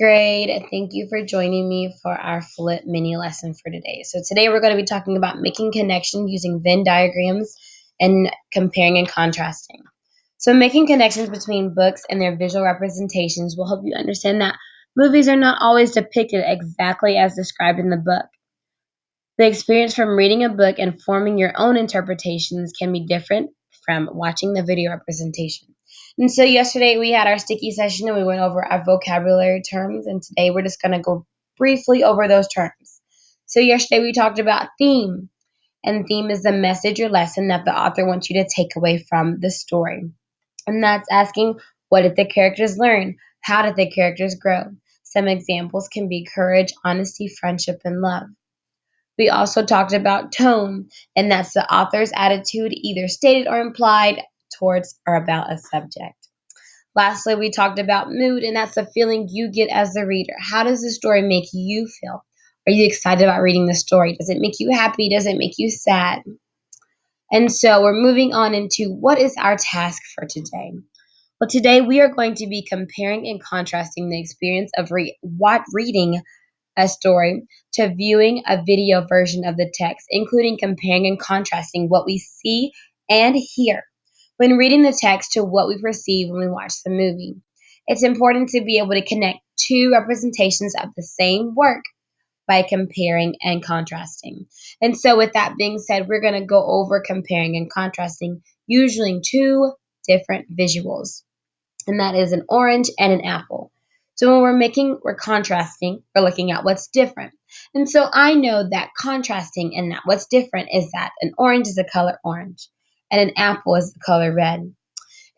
grade. Thank you for joining me for our flip mini lesson for today. So today we're going to be talking about making connections using Venn diagrams and comparing and contrasting. So making connections between books and their visual representations will help you understand that movies are not always depicted exactly as described in the book. The experience from reading a book and forming your own interpretations can be different from watching the video representation. And so yesterday we had our sticky session and we went over our vocabulary terms, and today we're just going to go briefly over those terms. So yesterday we talked about theme, and theme is the message or lesson that the author wants you to take away from the story. And that's asking, what did the characters learn? How did the characters grow? Some examples can be courage, honesty, friendship, and love. We also talked about tone, and that's the author's attitude, either stated or implied, towards or about a subject. Lastly, we talked about mood, and that's the feeling you get as the reader. How does the story make you feel? Are you excited about reading the story? Does it make you happy? Does it make you sad? And so we're moving on into what is our task for today? Well, today we are going to be comparing and contrasting the experience of reading a story to viewing a video version of the text, including comparing and contrasting what we see and hear when reading the text to what we perceive when we watch the movie. It's important to be able to connect two representations of the same work by comparing and contrasting. And so, with that being said, we're going to go over comparing and contrasting using two different visuals, and that is an orange and an apple. So when we're contrasting, we're looking at what's different. And so I know that contrasting and that what's different is that an orange is the color orange and an apple is the color red.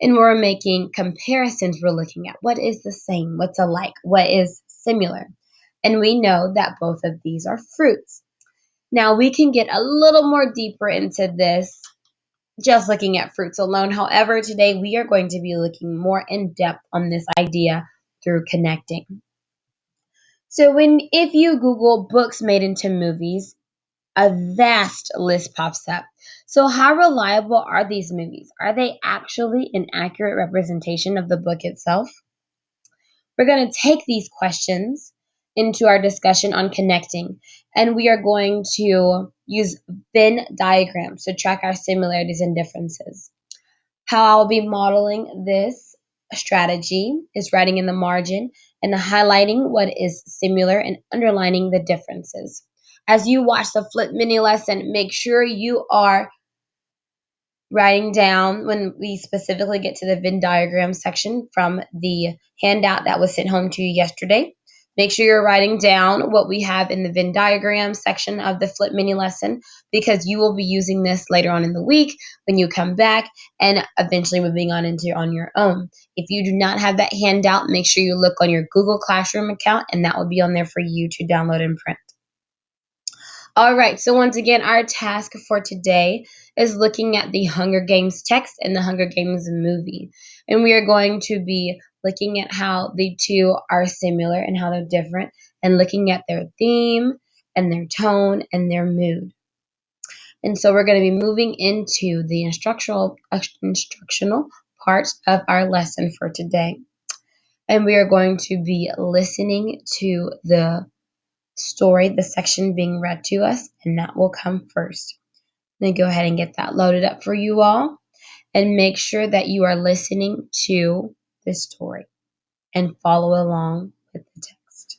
And when we're making comparisons, we're looking at what is the same, what's alike, what is similar. And we know that both of these are fruits. Now we can get a little more deeper into this just looking at fruits alone. However, today we are going to be looking more in depth on this idea through connecting. So if you Google books made into movies, a vast list pops up. So how reliable are these movies? Are they actually an accurate representation of the book itself? We're going to take these questions into our discussion on connecting, and we are going to use Venn diagrams to track our similarities and differences. How I'll be modeling this strategy is writing in the margin and highlighting what is similar and underlining the differences. As you watch the flip mini lesson, make sure you are writing down when we specifically get to the Venn diagram section from the handout that was sent home to you yesterday. Make sure you're writing down what we have in the Venn diagram section of the flip mini lesson, because you will be using this later on in the week when you come back and eventually moving on on your own. If you do not have that handout, make sure you look on your Google Classroom account, and that will be on there for you to download and print. All right, so once again, our task for today is looking at the Hunger Games text and the Hunger Games movie. And we are going to be looking at how the two are similar and how they're different, and looking at their theme and their tone and their mood. And so we're going to be moving into the instructional part of our lesson for today. And we are going to be listening to the story, the section being read to us, and that will come first. Let me go ahead and get that loaded up for you all, and make sure that you are listening to the story and follow along with the text.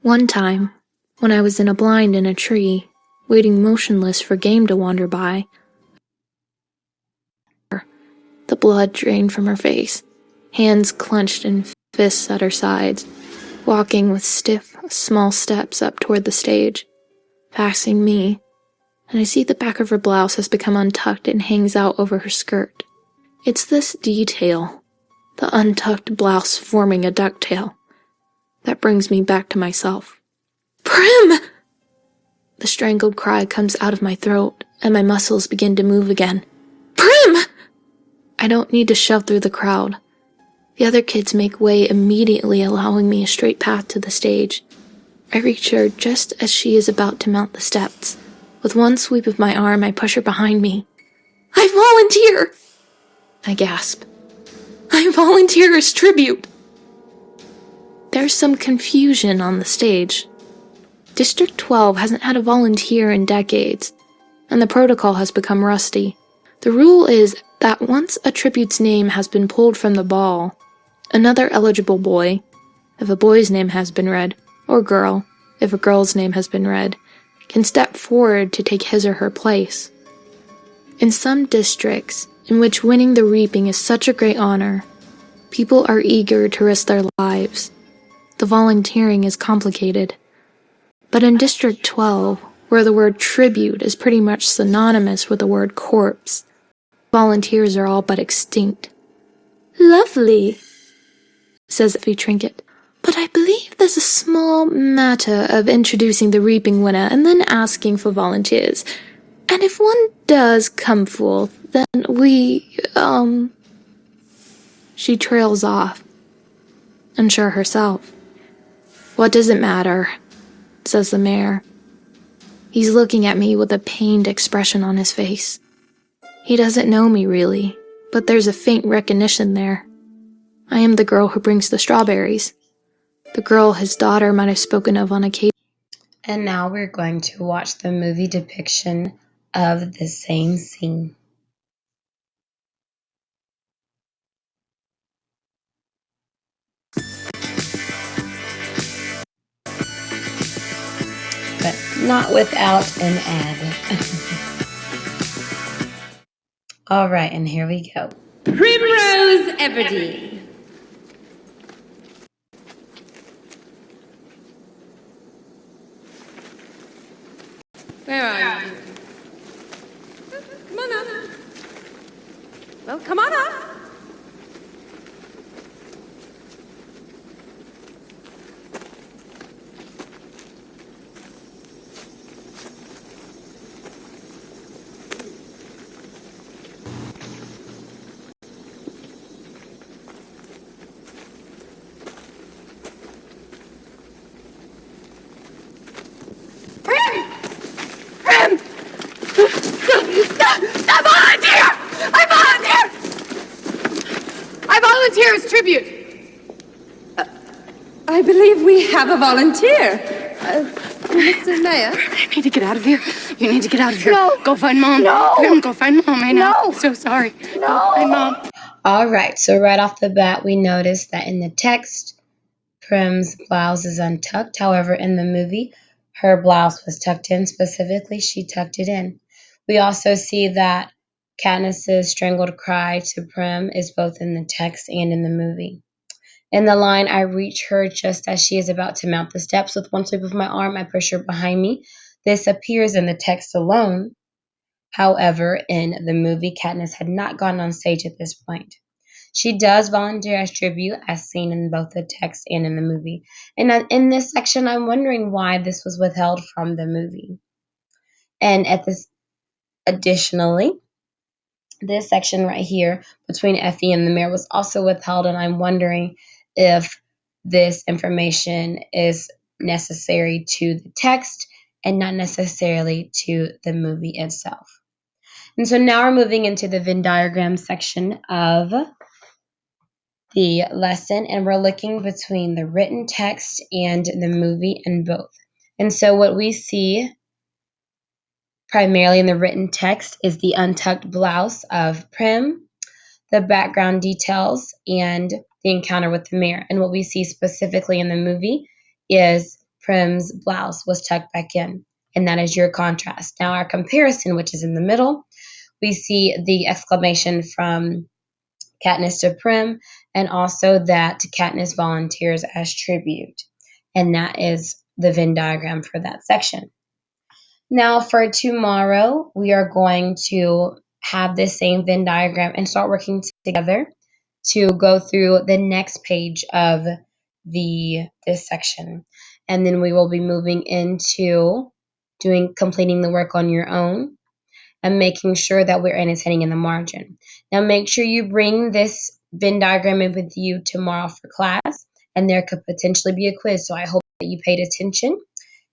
One time, when I was in a blind in a tree, waiting motionless for game to wander by, the blood drained from her face, hands clenched in fists at her sides, walking with stiff, small steps up toward the stage, passing me, and I see the back of her blouse has become untucked and hangs out over her skirt. It's this detail, the untucked blouse forming a ducktail, that brings me back to myself. Prim! The strangled cry comes out of my throat, and my muscles begin to move again. Prim! I don't need to shove through the crowd. The other kids make way immediately, allowing me a straight path to the stage. I reach her just as she is about to mount the steps. With one sweep of my arm, I push her behind me. I volunteer! I gasp. I volunteer as tribute! There there's some confusion on the stage. District 12 hasn't had a volunteer in decades, and the protocol has become rusty. The rule is that once a tribute's name has been pulled from the ball, another eligible boy, if a boy's name has been read, or girl, if a girl's name has been read, can step forward to take his or her place. In some districts, in which winning the reaping is such a great honor, people are eager to risk their lives. The volunteering is complicated. But in District 12, where the word tribute is pretty much synonymous with the word corpse, volunteers are all but extinct. "Lovely," says Effie Trinket. "But I believe there's a small matter of introducing the reaping winner and then asking for volunteers. And if one does come forth, then we, She trails off, unsure herself. "What does it matter?" says the mayor. He's looking at me with a pained expression on his face. He doesn't know me really, but there's a faint recognition there. I am the girl who brings the strawberries. The girl his daughter might have spoken of on occasion. And now we're going to watch the movie depiction of the same scene. But not without an ad. All right, and here we go. Primrose Everdeen. Where are you? Come on up. Well, come on up. I volunteer as tribute. I believe we have a volunteer. Mr. Mayor? I need to get out of here. You need to get out of here. No. Go find Mom. No. Go find Mom. I know. No. I'm so sorry. No. Go find Mom. All right, so right off the bat, we notice that in the text, Prim's blouse is untucked. However, in the movie, her blouse was tucked in. Specifically, she tucked it in. We also see that Katniss's strangled cry to Prim is both in the text and in the movie. In the line, "I reach her just as she is about to mount the steps. With one sweep of my arm, I push her behind me." This appears in the text alone. However, in the movie, Katniss had not gone on stage at this point. She does volunteer as tribute, as seen in both the text and in the movie. And in this section, I'm wondering why this was withheld from the movie. And additionally, this section right here between Effie and the mayor was also withheld, and I'm wondering if this information is necessary to the text and not necessarily to the movie itself. And so now we're moving into the Venn diagram section of the lesson, and we're looking between the written text and the movie and both. And so what we see primarily in the written text is the untucked blouse of Prim, the background details, and the encounter with the mayor. And what we see specifically in the movie is Prim's blouse was tucked back in, and that is your contrast. Now our comparison, which is in the middle, we see the exclamation from Katniss to Prim, and also that Katniss volunteers as tribute. And that is the Venn diagram for that section. Now for tomorrow, we are going to have this same Venn diagram and start working together to go through the next page of this section. And then we will be moving into completing the work on your own and making sure that we're annotating in the margin. Now make sure you bring this Venn diagram in with you tomorrow for class, and there could potentially be a quiz. So I hope that you paid attention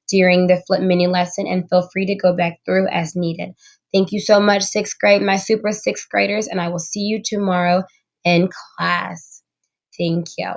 during the flip mini lesson, and feel free to go back through as needed. Thank you so much, sixth grade, my super sixth graders, and I will see you tomorrow in class. Thank you.